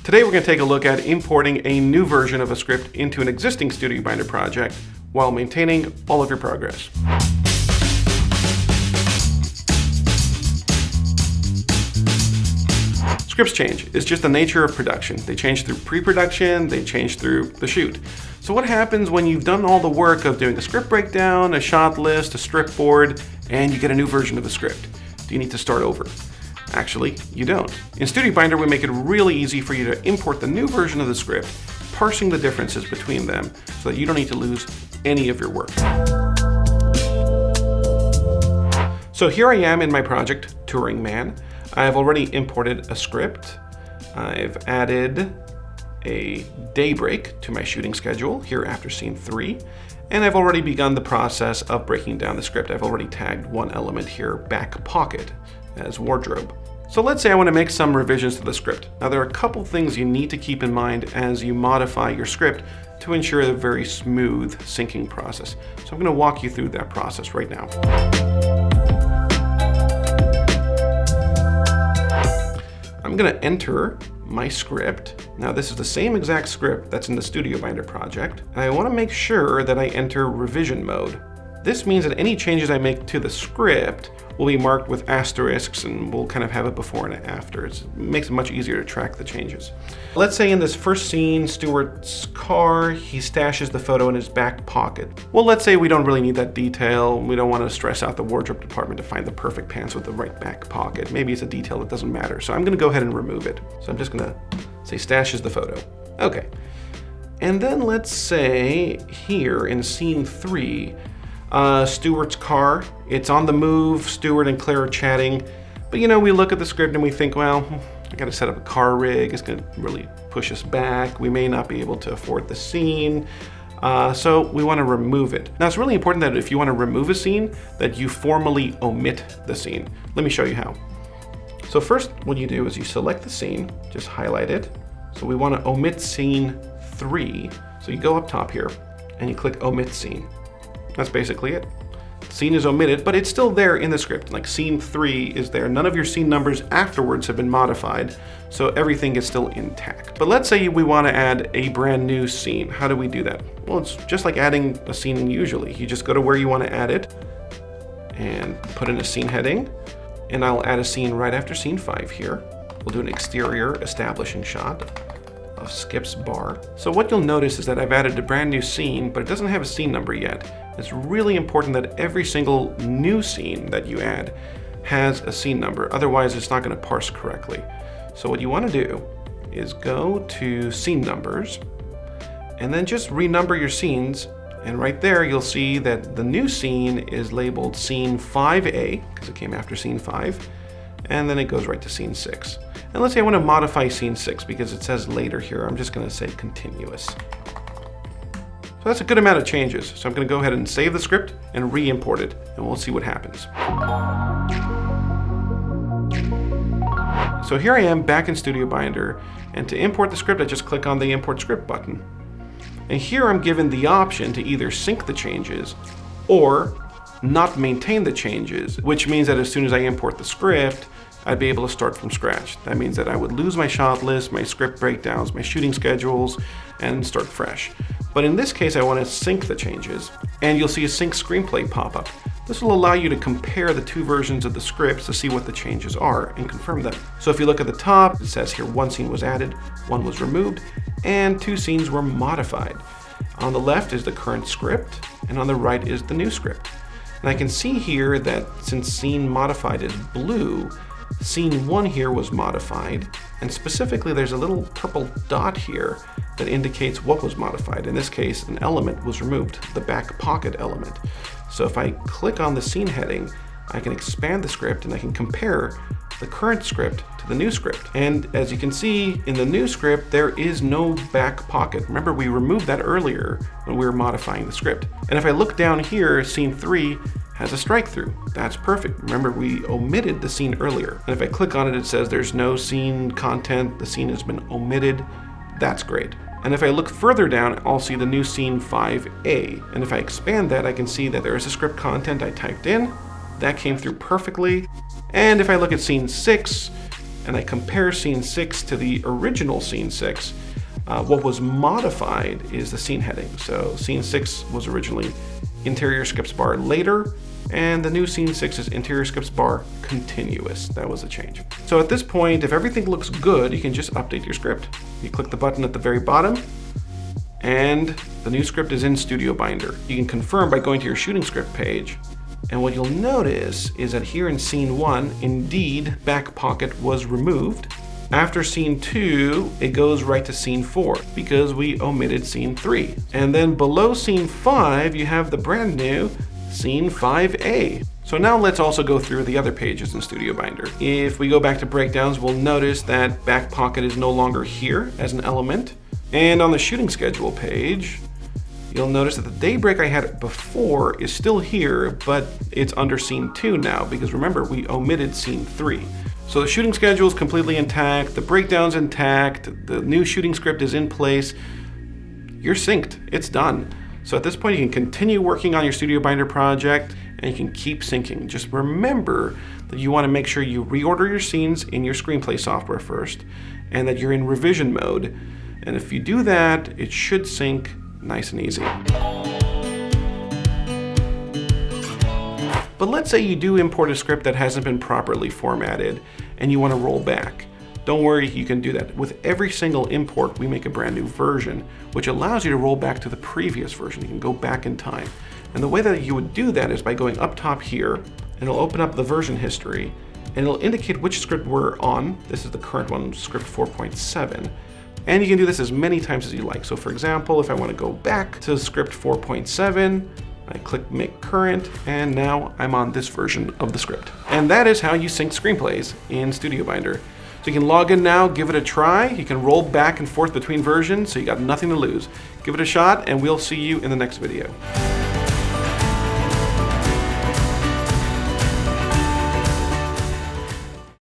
Today we're going to take a look at importing a new version of a script into an existing StudioBinder project while maintaining all of your progress. Scripts change. It's just the nature of production. They change through pre-production, they change through the shoot. So what happens when you've done all the work of doing a script breakdown, a shot list, a strip board, and you get a new version of the script? Do you need to start over? Actually, you don't. In StudioBinder, we make it really easy for you to import the new version of the script, parsing the differences between them so that you don't need to lose any of your work. So here I am in my project, Touring Man. I've already imported a script. I've added a daybreak to my shooting schedule here after scene 3. And I've already begun the process of breaking down the script. I've already tagged one element here, back pocket, as wardrobe. So let's say I want to make some revisions to the script. Now there are a couple things you need to keep in mind as you modify your script to ensure a very smooth syncing process. So I'm going to walk you through that process right now. I'm going to enter my script. Now this is the same exact script that's in the StudioBinder project, and I want to make sure that I enter revision mode. This means that any changes I make to the script will be marked with asterisks, and we'll kind of have it before and after. It makes it much easier to track the changes. Let's say in this first scene, Stuart's car, he stashes the photo in his back pocket. Well, let's say we don't really need that detail. We don't want to stress out the wardrobe department to find the perfect pants with the right back pocket. Maybe it's a detail that doesn't matter. So I'm going to go ahead and remove it. So I'm just going to say stashes the photo. Okay. And then let's say here in scene 3, Stuart's car, it's on the move, Stuart and Claire are chatting, but we look at the script and we think, well, I gotta set up a car rig, it's gonna really push us back, we may not be able to afford the scene, so we wanna remove it. Now it's really important that if you wanna remove a scene, that you formally omit the scene. Let me show you how. So first, what you do is you select the scene, just highlight it. So we wanna omit scene 3. So you go up top here and you click omit scene. That's basically it. Scene is omitted, but it's still there in the script. Like scene 3 is there. None of your scene numbers afterwards have been modified, so everything is still intact. But let's say we want to add a brand new scene. How do we do that? Well, it's just like adding a scene usually. You just go to where you want to add it and put in a scene heading, and I'll add a scene right after scene 5 here. We'll do an exterior establishing shot of Skip's bar. So what you'll notice is that I've added a brand new scene, but it doesn't have a scene number yet. It's really important that every single new scene that you add has a scene number, otherwise it's not going to parse correctly. So what you want to do is go to scene numbers and then just renumber your scenes, and right there you'll see that the new scene is labeled scene 5A because it came after scene 5, and then it goes right to scene 6. And let's say I want to modify scene 6 because it says later here. I'm just going to say continuous. So that's a good amount of changes. So I'm going to go ahead and save the script and re-import it, and we'll see what happens. So here I am back in StudioBinder, and to import the script, I just click on the Import Script button. And here I'm given the option to either sync the changes or not maintain the changes, which means that as soon as I import the script, I'd be able to start from scratch. That means that I would lose my shot list, my script breakdowns, my shooting schedules, and start fresh. But in this case, I want to sync the changes, and you'll see a sync screenplay pop up. This will allow you to compare the two versions of the scripts to see what the changes are and confirm them. So if you look at the top, it says here one scene was added, one was removed, and 2 scenes were modified. On the left is the current script, and on the right is the new script. And I can see here that since scene modified is blue, scene 1 here was modified, and specifically there's a little purple dot here that indicates what was modified. In this case, an element was removed, the back pocket element. So if I click on the scene heading, I can expand the script and I can compare the current script to the new script. And as you can see in the new script, there is no back pocket. Remember, we removed that earlier when we were modifying the script. And if I look down here, scene 3 has a strike through. That's perfect. Remember, we omitted the scene earlier. And if I click on it, it says there's no scene content. The scene has been omitted. That's great. And if I look further down, I'll see the new scene 5A. And if I expand that, I can see that there is a script content I typed in. That came through perfectly. And if I look at scene 6, and I compare scene 6 to the original scene 6, what was modified is the scene heading. So scene 6 was originally interior scripts bar later, and the new scene 6 is interior scripts bar continuous. That was the change. So at this point, if everything looks good, you can just update your script. You click the button at the very bottom, and the new script is in Studio Binder. You can confirm by going to your shooting script page, and what you'll notice is that here in scene 1, indeed, back pocket was removed. After scene 2, it goes right to scene 4 because we omitted scene 3. And then below scene 5, you have the brand new scene 5A. So now let's also go through the other pages in Studio Binder. If we go back to breakdowns, we'll notice that back pocket is no longer here as an element. And on the shooting schedule page, you'll notice that the daybreak I had before is still here, but it's under scene 2 now because remember, we omitted scene 3. So the shooting schedule is completely intact, the breakdown's intact, the new shooting script is in place. You're synced, it's done. So at this point, you can continue working on your Studio Binder project and you can keep syncing. Just remember that you want to make sure you reorder your scenes in your screenplay software first and that you're in revision mode. And if you do that, it should sync nice and easy. But let's say you do import a script that hasn't been properly formatted and you want to roll back. Don't worry, you can do that. With every single import, we make a brand new version, which allows you to roll back to the previous version. You can go back in time. And the way that you would do that is by going up top here, and it'll open up the version history, and it'll indicate which script we're on. This is the current one, script 4.7. And you can do this as many times as you like. So for example, if I want to go back to script 4.7, I click make current, and now I'm on this version of the script. And that is how you sync screenplays in Studio Binder. So you can log in now, give it a try. You can roll back and forth between versions, so you got nothing to lose. Give it a shot, and we'll see you in the next video.